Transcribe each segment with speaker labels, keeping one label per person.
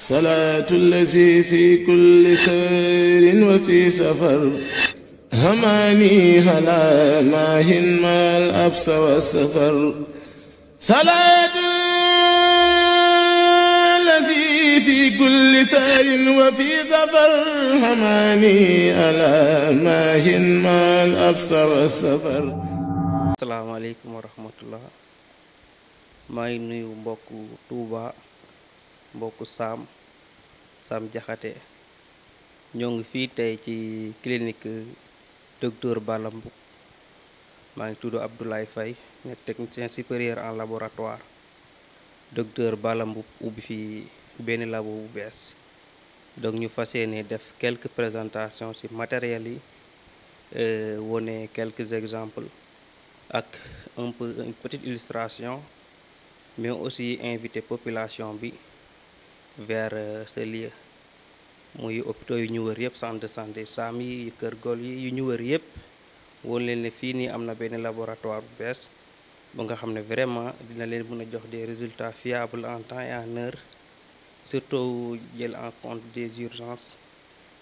Speaker 1: salaatu allazi fi kulli sayrin wa fi safar hamaani halaa maahin maal absa wa safar salaatu allazi fi kulli sayrin wa fi safar hamaani halaa maahin maal absa wa safar.
Speaker 2: asalaamaaleykum wa rahmatullah. maa ngi nuyu mbokku Touba mbokku Sam Jaxate ñoo ngi fii tey ci clinique docteur Balla Mboup. maa ngi tudd Abdoulaye Faye nekk technicien supérieur en laboratoire. docteur Balla Mboup ubbi fii benn labo bu bees, donc ñu fas yéene def quelques présentations ci matériel yi, wone quelques exemples ak un peu une petite illustration, mais aussi inviter population bi vers ce lieu muy hôpitaux yu ñu wër yëpp, centre de santé Sam yi, Kër Gol yi yu ñu wër yëpp, woon leen ne fii nii am na benn laboratoire bu bees ba nga xam ne vraiment dina leen mën a jox des résultats fiables en temps et en heure, surtout jël en compte des urgences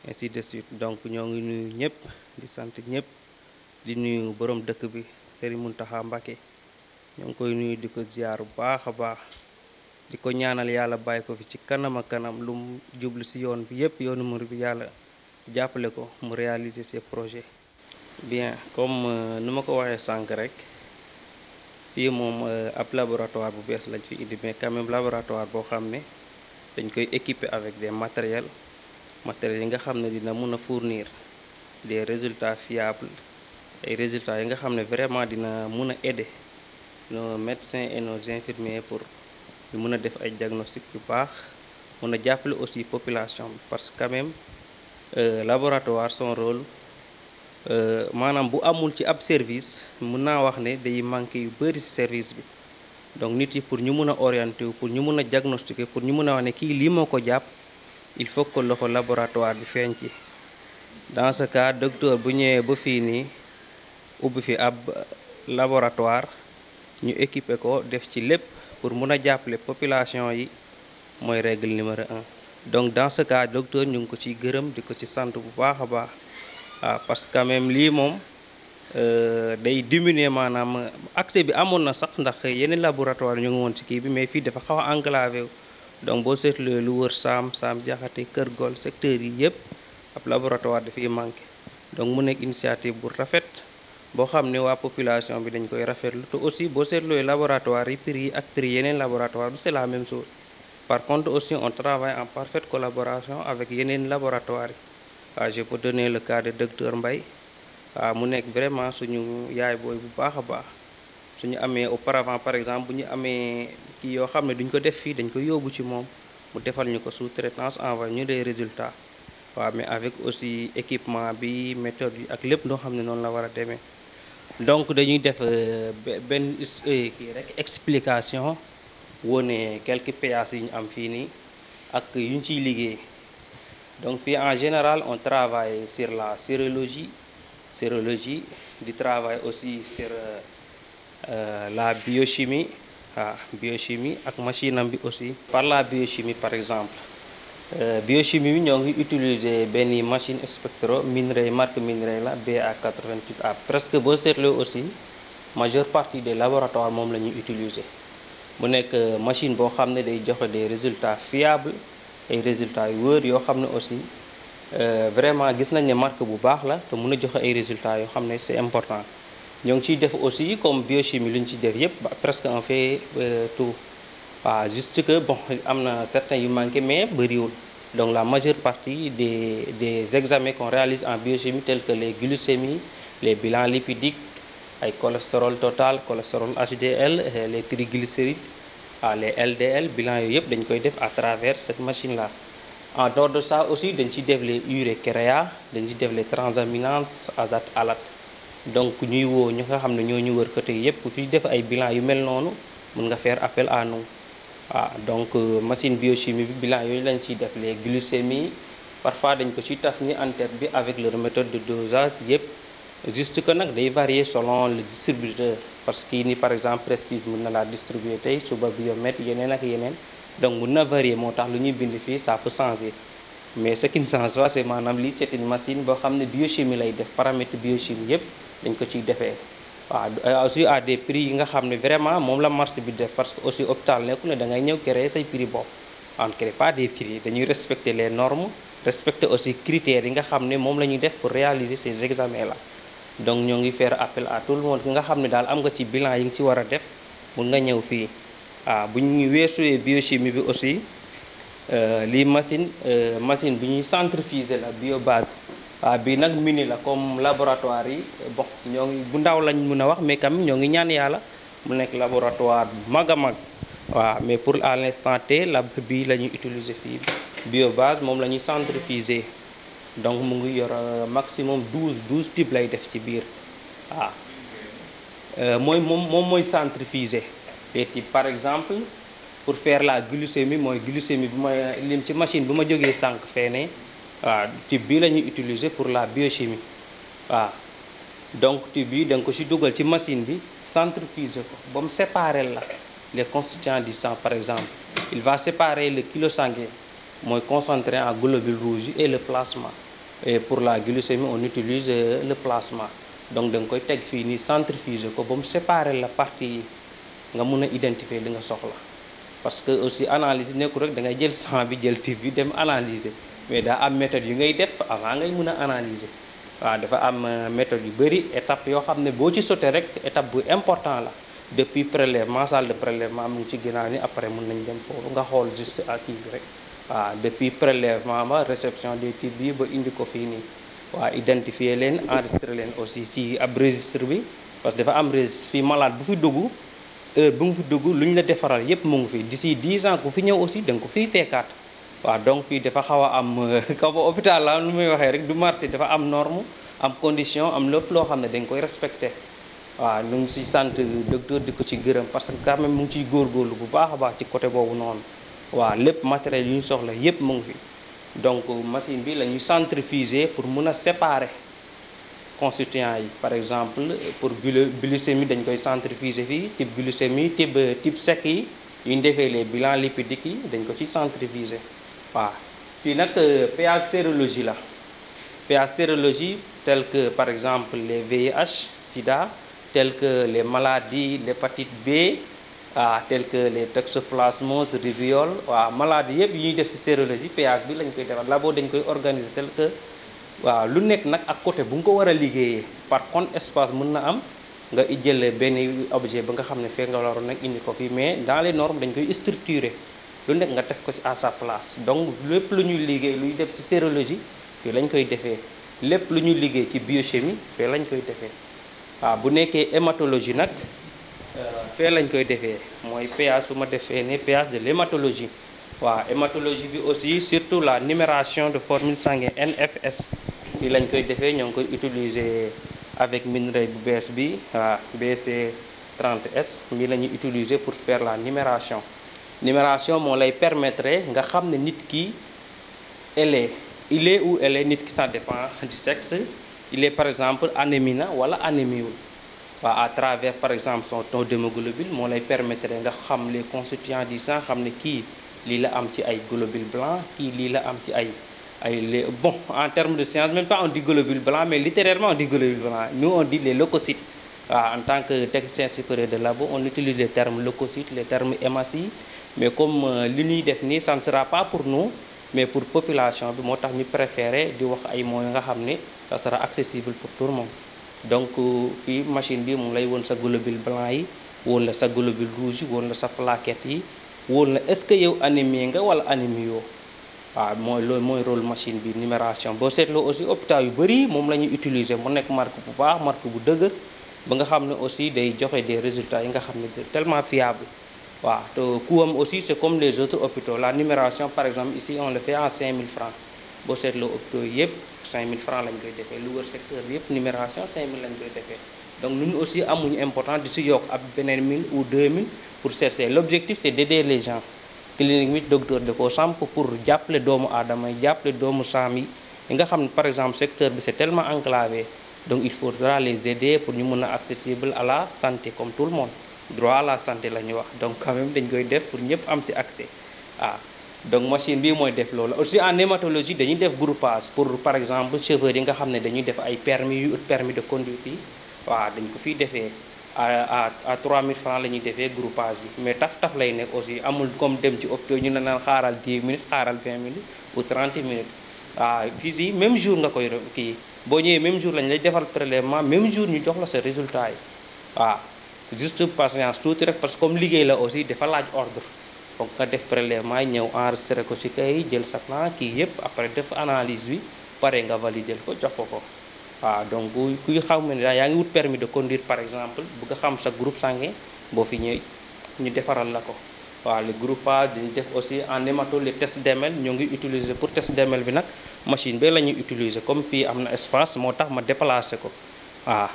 Speaker 2: ainsi de suite. Donc ñoo ngi nuyu ñëpp di sant ñëpp, di nuyu borom dëkk bi Serigne Mountakha Mbacké, ñoo ngi koy nuyu di ko ziar bu baax a baax, di ko ñaanal yàlla bàyyi ko fi ci kanam a kanam, lu mu jublu ci yoon bi yëpp, yoonu murid bi yàlla jàppale ko mu réaliser ses projets. Bien, comme nu ma ko waxee sànq rek, fii moom ab laboratoire bu bees lañ fi indi, mais quand même laboratoire boo xam ne dañ koy équiper avec des matériels yi nga xam ne dina mën a fournir des résultats fiables, ay résultats yi nga xam ne vraiment dina mën a aider nos médecins et nos infirmiers pour ñu mën a def ay diagnostic yu baax, mën a jàppale aussi population bi, parce que quand même laboratoire son rôle maanaam bu amul ci ab service mën naa wax ne day manqué yu bëri ci service bi. Donc nit yi pour ñu mën a orienter wu, pour ñu mën a diagnostiquer, pour ñu mën a wax ne kii lii moo ko jàpp, il faut que loxo laboratoire bi feeñ ci. Dans ce cas, docteur bu ñëwee ba fii nii ubbi fi ab laboratoire, ñu équiper ko def ci lépp pour mun a jàppale population yi, mooy règle numéro 1. Donc dans ce cas, docteur ñu ngi ko ciy gërëm di ko ci sant bu baax a baax, waaw, parce que quand même lii moom day diminuer maanaam accès bi amoon na sax, ndax yeneen laboratoire ñu ngi woon ci kii bi, mais fii dafa xaw a enclavé wu. Donc boo seetlee lu wër Sam Jaxate, Kër Gol, secteurs yi yëpp ab laboratoire dafay manqué. Donc mu nekk initiative bu rafet boo xam ne waa population bi dañ koy rafetlu, te aussi boo seetloo laboratoire yi prix yi ak prix yeneen laboratoire bi c'est la même chose. Par contre aussi on travaille en parfaite collaboration avec yeneen laboratoire yi. waaw, je peux donner le cas de docteur Mbaye, waaw, mu nekk vraiment suñu yaay booy bu baax a baax. suñu amee auparavant par exemple bu ñu amee kii yoo xam ne duñ ko def fii, dañ ko yóbbu ci moom mu defal ñu ko sous-traitance, envoyé ñu des résultats. waaw, mais avec aussi équipement bi, méthode yi ak lépp loo xam ne noonu la war a demee. Donc dañuy def benn kii rek explication, wone quelques péages yi ñu am fii nii ak yu ñu ciy liggéey. Donc fii en général on travaille sur la sérologie, di travaille aussi sur la biochimie, biochimie ak machine am bi aussi. Par la biochimie par exemple, biochimie bi ñoo ngi utiliser benn machine spectro minerai, marque minerai la BA88A. Presque boo seetloo aussi majeure partie des laboratoires moom la ñuy utiliser. mu nekk machine boo xam ne day joxe des résultats fiables, ay résultats yu wër yoo xam ne aussi vraiment gis nañ ne marque bu baax la, te mun a joxe ay résultats yoo xam ne c'est important. ñoo ngi ciy def aussi comme biochimie lu ñu ci def yëpp presque on fait tout. waaw, juste que bon am na certains yu manqué mais bëriwul. Donc la majeure partie des examens qu'on réalise en biochimie tels que les glycémies, les bilans lipidiques, ay cholestérol total, cholestérol HDL, les triglycérides, les LDL, bilan yooyu yëpp dañ koy def à travers cette machine là. En dehors de ça aussi dañ ci def les uréuréa, dañ ci def les transaminase, azate, alate. Donc ñuy woo ñu nga xam ne ñoo ñu wër côté yëpp ku fi def ay bilan yu mel noonu mën nga faire appel à nous. Donc machine biochimie bi bilan yooyu lañ ciy def, les glycémies parfois dañ ko ci taf ni en tête bi avec leur méthode de dosage yëpp. Juste que nag day varier selon le distributeur, parce que ni par exemple Prestige mën na laa distribuer tey, suba Biomètre, yeneen ak yeneen donc mun na varier moo tax lu ñuy bind fii ça peut changer mais ce qui ne change pas c'est maanaam lii c'est une machine boo xam ne biochimie lay def paramètre biochimie yëpp dañ ko ciy defee waaw aussi à des prix yi nga xam ne vraiment moom la marché bi def parce que aussi hôpital nekkul ne da ngay ñëw créer say prix bopp on ne crée pas des prix dañuy respecter les normes respecter aussi critères yi nga xam ne moom la ñuy def pour réaliser ces examens là donc ñoo ngi faire appel à tout le monde ki nga xam ne daal am nga ci bilan yi nga ci war a def mun nga ñëw fii bu ñu weesuwee biochimie bi aussi lii machine bi ñuy centrifuger la biobase bii nag mini la comme laboratoire yi bon ñoo ngi bu ndaw lañ mën a wax mais quand même ñoo ngi ñaan yàlla mu nekk laboratoire bu mag a mag mais pour à l'instant T lab bii la ñuy utiliser fii biobase moom la ñuy centrifuger donc mu ngi yor maximum 12 types lay def ci biir moom mooy centrifuger les types par exemple pour faire la glycémie mooy glycémie bi ma lim ci machine bu ma jógee sànq feene type bii la ñuy utiliser pour la biochimie donc type bi da nga ko ci dugal ci machine bi centrifuger ko ba mu séparer la les constituants du sang par exemple il va séparer le kilo sanguin mooy concentré en globules rouges et le plasma et pour la glycémie on utilise le plasma donc da nga koy teg fii nii centrifuger ko ba mu séparer la partie yi nga mun a identifier li nga soxla parce que aussi analyse nekkul rek da ngay jël sang bi jël type bi dem analyser mais daa am méthode yu ngay def avant ngay mun a analyser dafa am méthode yu bëri étape yoo xam ne boo ci sauté rek étape bu important la depuis prélèvement salle de prélèvement mu ngi ci ginnaaw ni après mun nañ dem foofu nga xool juste à kii bi rek depuis prélèvement ba réception des types bi ba indi ko fii nii identifier leen enregistrer leen aussi ci ab registre bi parce que dafa am registre fii malade bu fi dugg heure bu nga fi dugg lu ñu la defaral yépp mu ngi fi d'ici 10 ans ku fi ñëw aussi da nga ko fiy fekkaat donc fii dafa xaw a am kaw ba hôpital la lu muy waxee rek du marché dafa am norme am condition am lépp loo xam ne dañ koy respecté ñu ngi ci sant docteur di ko ci gërëm parce que quand même mu ngi ciy góorgóorlu bu baax a baax ci côté boobu noonu lépp matériel yu ñu soxla yépp mu ngi fi donc machine bi la ñuy centrifuger pour mun a séparer constituants yi par exemple pour glycémie dañ koy centrifuger fii type glycémie type sec yi yu ñu defee les bilans lipidiques yi dañ ko ci centrifuger fii nag pH sérologie la pH sérologie tel que par exemple les VIH sida tel que les maladies l'hépatite B tel que les toxoplasmose rubéole maladies yëpp yi ñuy def ci sérologie pH bi lañ koy defar labo dañ koy organiser tel que lu nekk nag ak côté bu nga ko war a liggéeyee par contre espace mën na am nga jël benn objet ba nga xam ne fee nga waroon nag indi ko fii mais dans les normes dañ koy structurer lu nekk nga def ko ci à sa place donc lépp lu ñuy liggéey luy def ci sérologie fii lañ koy defee lépp lu ñuy liggéey ci biochimie fee lañ koy defee bu nekkee hématologie nag fee lañ koy defee mooy pH su ma defee ne pH de l'hématologie hématologie bi aussi surtout la numération de formule sanguine NFS fii lañ koy defee ñoo ngi koy utiliser avec minerai bu bees bi BC30S mi la ñuy utiliser pour faire la numération moo lay permettre nga xam ne nit ki il est ou elle est nit ki ça dépend du sexe il est par exemple anémie na wala anémiewul à travers par exemple son taux d'hémoglobine moo lay permettre nga xam les constituants du sang xam ne kii lii la am ci ay globules blancs kii lii la am ci bon en termes de science même pas on dit globules blancs mais littéralement on dit globules blancs nous on dit les leucocytes en tant que technicien supérieur de labo on utilise les termes leucocytes les termes hématies mais comme li ñuy def nii ça ne sera pas pour nous mais pour population bi moo tax ñu préféré di wax ay mots nga xam ne ça sera accessible pour tout le monde donc fii machine bi mu lay woon sa globule blanc yi woon la sa globule rouge yi woon la sa plaquette yi woon la est-ce que yow anémie nga wala anémie yoo mooy loolu mooy rôle machine bi numération boo seetloo aussi hôpital yu bëri moom la ñuy utiliser mu nekk marque bu baax marque bu dëgër ba nga xam ne aussi day joxe des résultats yi nga xam ne tellement fiable te coûtam aussi c'est comme les autres hôpitaux la numération par exemple ici on le fait en 5000 francs boo seetloo hôpitaux yëpp 5000 francs lañ koy defee lu wër secteur bi yëpp numération 5000 lañ koy defee donc ñun aussi amuñu important di si yokk ab beneen 1000 ou 2000 pour chercher l'objectif c'est d'aider les gens clinique bi docteur da koo samp pour jàppale doomu aadama yi jàppale doomu saam yi nga xam ne par exemple secteur bi c'est tellement enclavé donc il faudra les aider pour ñu mën a accessible à la santé comme tout le monde droit à la santé la ñuy wax donc quand même dañ koy def pour ñëpp am ci accès ah donc machine bi mooy def loolu aussi en hématologie dañuy def groupage pour par exemple chauffeur yi nga xam ne dañuy def ay permis de conduite yi waaw dañ ko fiy defee à 3000 francs la ñuy defee groupage yi mais taf lay nekk aussi amul comme dem ci hôpital ñu ne naan xaaral 10 minutes xaaral 20 minutes ou 30 minutes waaw fii si même jour nga koy kii boo ñëwee même jour lañ lay defal prélèvement même jour ñu jox la sa résultat yi waaw juste patience tuuti rek parce que comme liggéey la aussi dafa laaj ordre donc nga def prélèvement ñëw enregistré ko ci kay jël sa plan kii yëpp après def analyse bi pare nga valider ko jox ko waaw donc kuy xam ne daal yaa ngi wut permis de conduire par exemple bëgg a xam sa groupe sanguin boo fi ñëw ñu defaral la ko waaw le groupage dañu def aussi en hémato les tests d'ML ñoo ngi utiliser pour test d'ML bi nag machine bi la ñuy utiliser comme fii am na espace moo tax ma déplacé ko waaw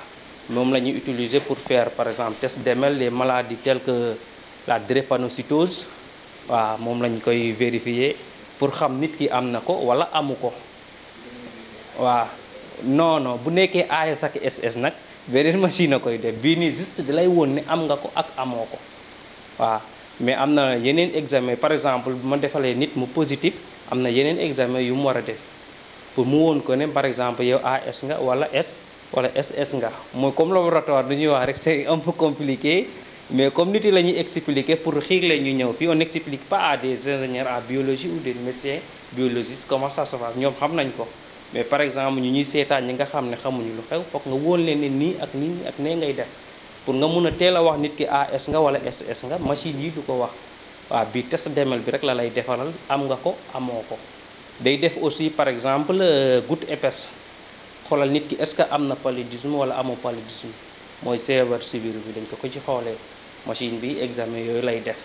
Speaker 2: moom la ñuy utiliser pour faire par exemple test d'ML les maladies telles que la drépanocytose waaw moom lañ koy vérifier pour xam nit ki am na ko wala amu ko waaw non bu nekkee AS ak SS nag beneen machine a koy def bii nii juste da lay woon ne am nga ko ak amoo ko waaw mais am na yeneen examen par exemple bu ma defalee nit mu positif am na yeneen examen yu mu war a def pour mu woon ko ne par exemple yow AS nga wala wala SS nga mooy comme laboratoire du ñuy wax rek c'est un peu compliqué mais comme nit yi la ñuy expliquer pour xiir leen ñu ñëw fii on n'explique pas à des ingénieurs en biologie ou des médecins biologistes comment ça se passe ñoom xam nañ ko mais par exemple ñu ñuy seetaan ñi nga xam ne xamuñu lu xew foog nga wóol leen ne nii ak nii ak nee ngay def pour nga mun a teel a wax nit ki AS nga wala SS nga machine yi du ko wax waaw bii test d'ML bi rek la lay defaral am nga ko amoo ko day def aussi par exemple goutte épaisse xoolal nit ki est-ce que am na paludisme wala amoo paludisme mooy fièvre sibiru bi dañ ko ci xoolee machine bi examen yooyu lay def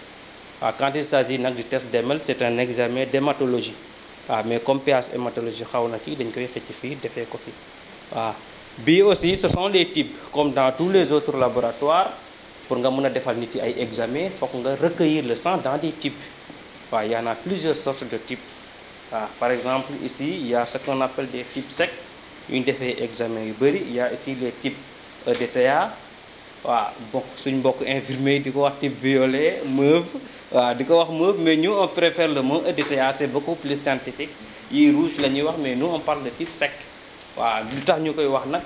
Speaker 2: waaw quand il s'agit nag du test d'ML c'est un examen d'hématologie waaw mais comme PH hématologie xaw na ci dañ koy xëcc fii defee ko fi waaw bii aussi ce sont les types comme dans tous les autres laboratoires pour nga mën a defal nit yi ay examen foog nga recueillir le sang dans des types waaw y en a plusieurs sortes de types waaw par exemple ici il y a ce qu'on appelle des types secs yu ñu defee examen yu bëri il y a ici les types EDTA waaw bon suñ mbokk infirmier di ko wax type violet mauve waaw di ko wax mauve mais nous on préfère le mot EDTA c'est beaucoup plus scientifique yi rouge la ñuy wax mais nous on parle de type sec waaw lu tax ñu koy wax nag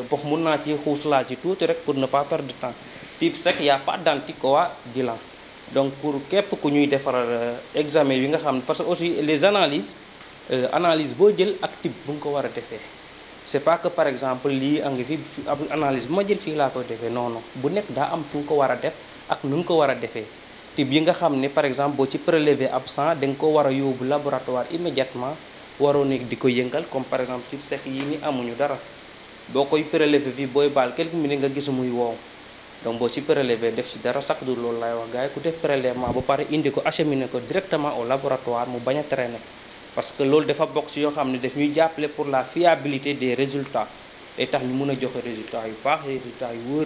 Speaker 2: bon mun naa ci xuus laa ci tuuti rek pour ne pas perdre de temps type sec y a pas d'anticoagulant donc pour képp ku ñuy defaral examen yi nga xam ne parce que aussi les analyses analyse boo jël ak type bu nga ko war a defee c'est pas que par exemple lii a ngi fi analyse bu ma jël fii laa koy defee non non bu nekk daa am fu nga ko war a def ak nu nga ko war a defee type yi nga xam ne par exemple boo ci prélever absent da nga ko war a yóbbu laboratoire immédiatement waroo nekk di ko yëngal comme par exemple type sec yi ni amuñu dara boo koy prélever fii booy baal quelques minutes nga gis muy wow donc boo ci prélever def ci dara chaque jour loolu lay wax gars yi ku def prélèvement ba pare indi ko acheminer ko directement au laboratoire mu bañ a traîner parce que loolu dafa bokk ci yoo xam ne daf ñuy jàppale pour la fiabilité des résultats day tax ñu mën a joxe résultats yu baax résultats yu wóor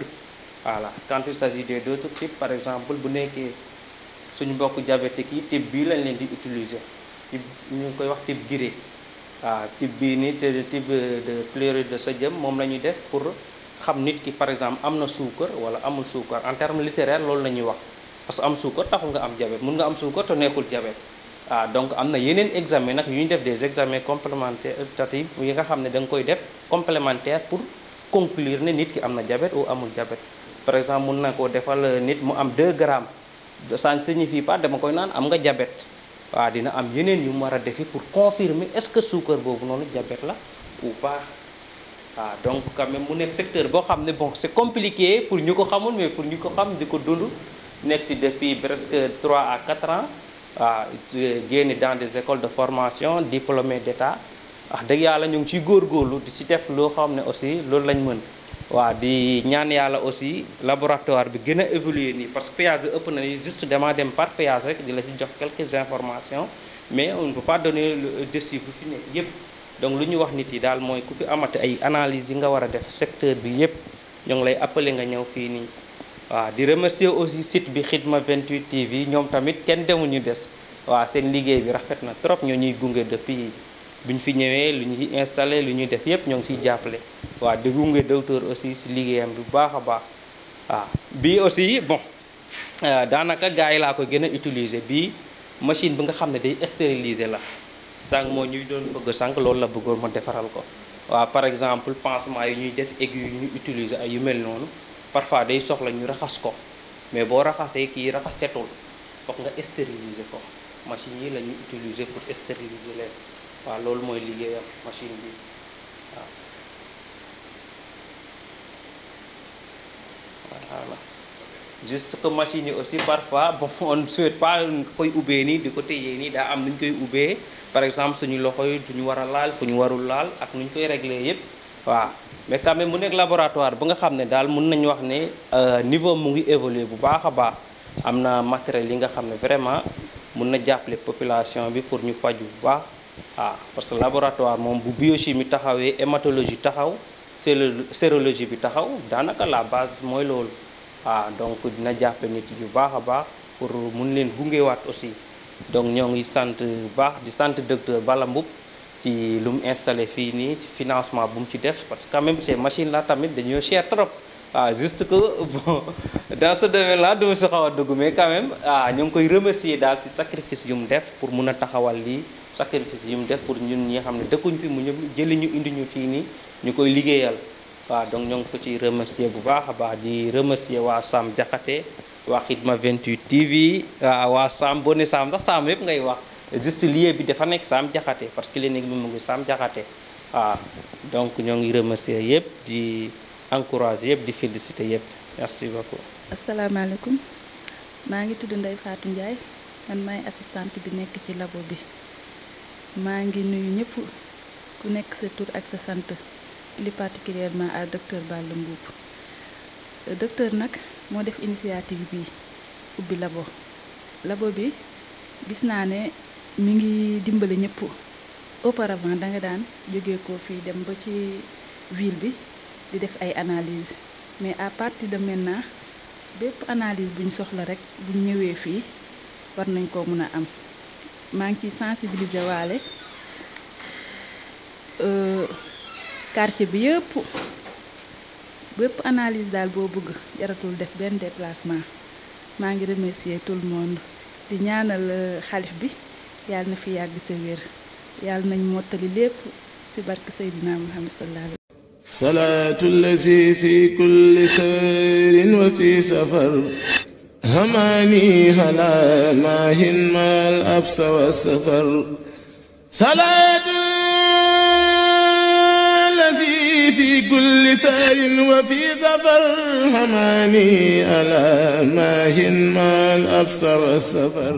Speaker 2: voilà quand il s'agit des d'autres types par exemple bu nekkee suñu mbokk diabétique yi type bii lañ leen di utiliser type ñu ngi koy wax type Guiré waaw type bii nii te type de fluorure de sodium moom la ñuy def pour xam nit ki par exemple am na suukar wala amul suukar en terme littéraire loolu la ñuy wax parce que am suukar taxul nga am diabète mun nga am suukar te nekkul diabète waaw donc am na yeneen examen nag yu ñu def des examens complémentaires yi nga xam ne da nga koy def complémentaire pour conclure ne nit ki am na diabète ou amul diabète par exemple mun na koo defal nit mu am 2 grammes ça ne signifie pas dama koy naan am nga diabète waaw dina am yeneen yu mu war a defi pour confirmer est-ce que suukar boobu noonu diabète la ou pas waaw donc quand même mu nekk secteur boo xam ne bon c'est compliqué pour ñu ko xamul mais pour ñu ko xam di ko dund nekk ci depuis presque 3 à 4 ans waaw génn dans des écoles de formation diplômés d'État wax dëgg yàlla ñu ngi ciy góorgóorlu di ci def loo xam ne aussi loolu lañ mën waaw di ñaan yàlla aussi laboratoire bi gën a évoluer nii parce que péage bi ëpp na ni juste dama dem par péage rek di la ci jox quelques informations mais on ne peut pas donner le dessus bu fi nekk yépp donc lu ñu wax nit yi daal mooy ku fi amati ay analyses yi nga war a def secteur bi yépp ñoo ngi lay appeler nga ñëw fii nii waaw di remercier aussi site bi Khidma 28 TV ñoom tamit kenn demuñu des waaw seen liggéey bi rafet na trop ñoo ñuy gunge depuis bu ñu fi ñëwee lu ñuy installé lu ñuy def yépp ñoo ngi ciy jàppale waaw di gunge docteur aussi ci liggéeyam bu baax a baax waaw bii aussi bon daanaka gars yi laa ko gën a utiliser bii machine bi nga xam ne day stériliser la sànq moo ñuy doon bëgg sànq loolu la bëggoon ma defaral ko waaw par exemple pansement yi ñuy def aiguille yu ñuy utiliser ay yu mel noonu parfois day soxla ñu raxas ko mais boo raxasee kii raxas setul foog nga stériliser ko machine yi la ñuy utiliser pour stériliser leen waaw loolu mooy liggéeyam machine bi waaw voilà juste que machine yi aussi parfois bon on ne souhaite pas koy ubbee nii di ko téyee nii daa am nu ñu koy ubbee par exemple suñu loxo yi du ñu war a laal fu ñu warul laal ak nu ñu koy régler yépp waaw mais quand même mu nekk laboratoire ba nga xam ne daal mën nañu wax ne niveau mu ngi évoluer bu baax a baax am na matériel yi nga xam ne vraiment mun na jàppale population bi pour ñu faju bu baax waaw parce que laboratoire moom bu biochimie taxawee hématologie taxaw sérologie bi taxaw daanaka la base mooy loolu waaw donc dina jàppale nit yu baax a baax pour mun leen gungewaat aussi donc ñoo ngi sant bu baax di sant docteur Bala Mboup ci lu mu installé fii nii financement bu mu ci def parce que quand même ces machines là tamit dañoo cher trop waaw juste que bon dans ce domaine là duma si xaw a dugg mais quand même ñoo ngi koy remercier daal si sacrifice yu mu def pour mun a taxawal lii sacrifice yu mu def pour ñun ñi nga xam ne dëkkuñ fi mu ñëw jëli ñu indi ñu fii nii ñu koy liggéeyal waaw donc ñoo ngi ko ci remercier bu baax a baax di remercier waa Sam Diakhaté waa Khidma 28 TV waa Sam boo ne Sam sax Sam yëpp ngay wax juste lieu bi dafa nekk Sam Diakhaté parce que clinique bi mu ngi Sam Diakhaté waaw donc ñoo ngi remercier yëpp di encourager yëpp di féliciter yëpp merci beaucoup.
Speaker 3: asalaamaaleykum maa ngi tudd Ndeye Fatou Ndiaye man maay assistante bi nekk ci labo bi maa ngi nuyu ñëpp ku nekk sa tur ak sa sant plus particulièrement à docteur Balla Mboup docteur nag moo def initiative bi ubbi labo bi gis naa ne mi ngi dimbali ñëpp auparavant da nga daan jóge ko fii dem ba ci ville bi di def ay analyse mais à partir de maintenant bépp analyse bu ñu soxla rek bu ñu ñëwee fii war nañ ko mën a am maa ngi ciy sensibiliser waale quartier bi yëpp bépp analyse daal boo bëgg jaratul def benn déplacement maa ngi remercier tout le monde di ñaanal xalif bi yàlla na fi yàgg te wér yàlla nañ mottali lépp ci barke Seydina Muhammad sallallahu alayhi
Speaker 1: salaatu allazi fi kulli sayrin wa fi safar hamani hala maahin mal absa wa safar salaatu allazi fi kulli sayrin wa fi safar hamani hala maahin mal absa wa safar